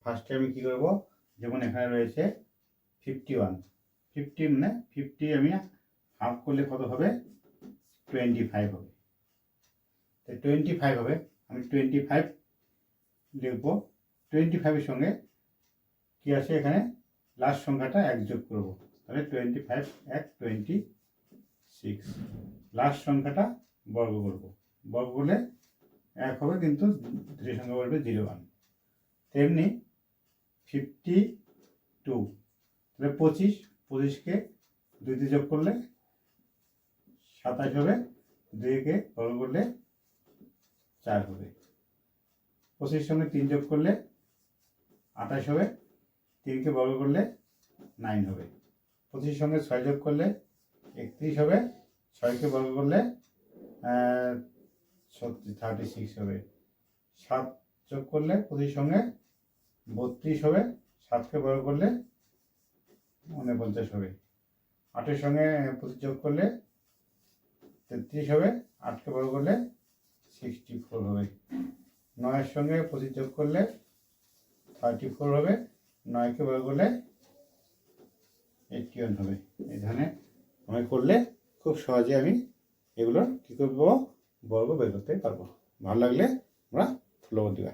ফার্স্টে আমি কী করবো, যেমন এখানে রয়েছে 51, 50 মানে 50 আমি হাফ করলে কত হবে, 25 হবে। তো 25 হবে, আমি 25 লিখবো। 25-এর সঙ্গে কী আছে এখানে, লাস্ট সংখ্যাটা 1 যোগ করবো, তাহলে 25 1 26। লাস্ট সংখ্যাটা বর্গ করব, বর্গ করলে 1 হবে, কিন্তু দুটি সংখ্যা বলবে 01। তেমনি 52, তাহলে 25কে 2 দিয়ে যোগ করলে 27 হবে, 2কে বর্গ করলে 4 হবে। 25 সঙ্গে 3 যোগ করলে 28 হবে, 3কে বর্গ করলে 9 হবে। 25 সঙ্গে 6 যোগ করলে 31 হবে, 6কে বর্গ করলে 36 হবে। 7 যোগ করলে 25 সঙ্গে 32 হবে, 7কে বর্গ করলে 49 হবে। 8-এর সঙ্গে 25 যোগ করলে 33 হবে, 8কে বর্গ করলে 64 হবে। 9-এর সঙ্গে 25 যোগ করলে 34 হবে, 9কে বর্গ করলে 81 হবে। এই ধরনের আমি করলে খুব সহজে আমি এগুলো কী করবো, বর্গ বের করতে পারবো। ভালো লাগলে আমরা ফলো দিবা।